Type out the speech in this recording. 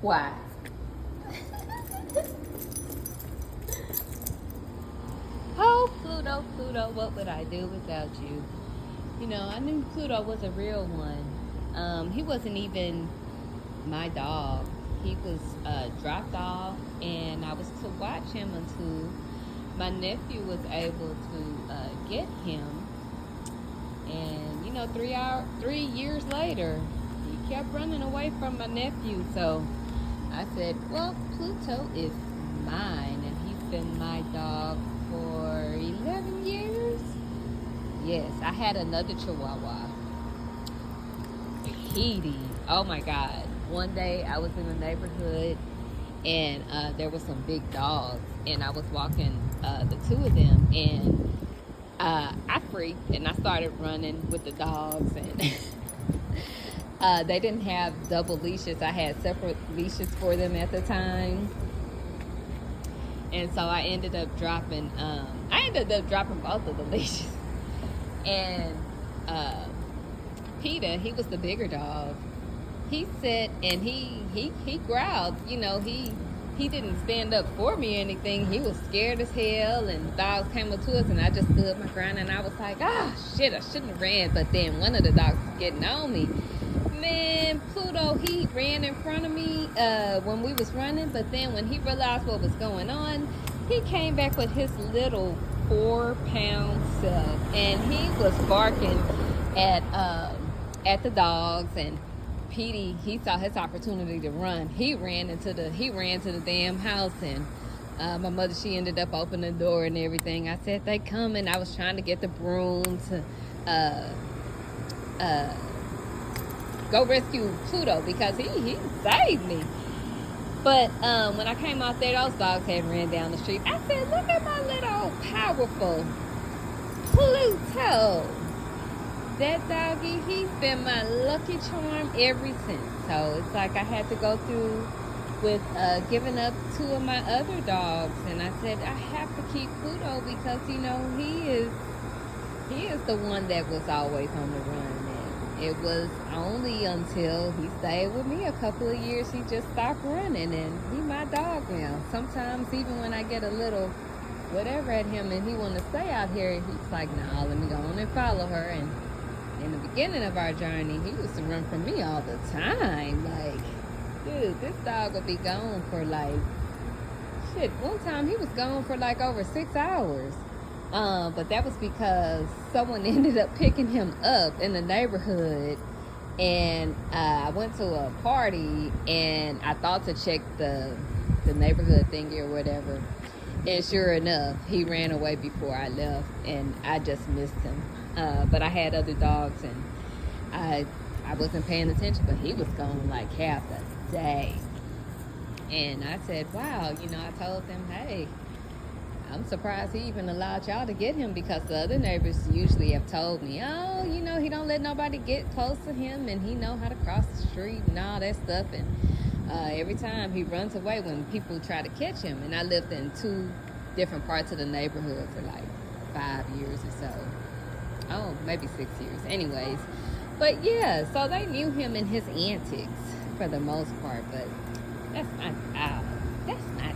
Why? Oh, Pluto, Pluto, what would I do without you? You know, I knew Pluto was a real one. He wasn't even my dog. He was dropped off, and I was to watch him until my nephew was able to get him. And you know, 3 years later, he kept running away from my nephew. So I said, well, Pluto is mine, and he's been my dog for 11 years. Yes, I had another Chihuahua, Petey. Oh my God. One day I was in the neighborhood, and there were some big dogs, and I was walking the two of them, and I freaked and I started running with the dogs, and they didn't have double leashes. I had separate leashes for them at the time. And so I ended up dropping both of the leashes. And Peter, he was the bigger dog. He sat and he growled. You know, he didn't stand up for me or anything. He was scared as hell, and the dogs came up to us, and I just stood my ground, and I was like, shit, I shouldn't have ran. But then one of the dogs was getting on me. Man, Pluto, he ran in front of me when we was running, but then when he realized what was going on, he came back with his little 4-pound self, and he was barking at the dogs. And Petey, he saw his opportunity to run. He ran to the damn house, and my mother, she ended up opening the door and everything. I said, they coming. I was trying to get the broom to go rescue Pluto because he saved me. But when I came out there, those dogs had ran down the street. I said, look at my little powerful Pluto. That doggy, he's been my lucky charm ever since. So it's like I had to go through with giving up 2 of my other dogs, and I said I have to keep Pluto because, you know, he is the one that was always on the run. And it was only until he stayed with me a couple of years, he just stopped running, and he's my dog now. Sometimes even when I get a little whatever at him and he want to stay out here, he's like, nah, let me go on and follow her. And in the beginning of our journey, he used to run from me all the time. Like, dude, this dog would be gone for like, shit, one time he was gone for like over 6 hours. But that was because someone ended up picking him up in the neighborhood, and I went to a party, and I thought to check the neighborhood thingy or whatever, and sure enough, he ran away before I left, and I just missed him. But I had other dogs, and I wasn't paying attention, but he was gone like half the day. And I said, wow, you know, I told them, hey, I'm surprised he even allowed y'all to get him, because the other neighbors usually have told me, oh, you know, he don't let nobody get close to him, and he know how to cross the street and all that stuff. And every time he runs away when people try to catch him. And I lived in 2 different parts of the neighborhood for like 5 years or so. Oh, maybe 6 years. Anyways, but yeah, so they knew him and his antics for the most part, but that's my dog. That's my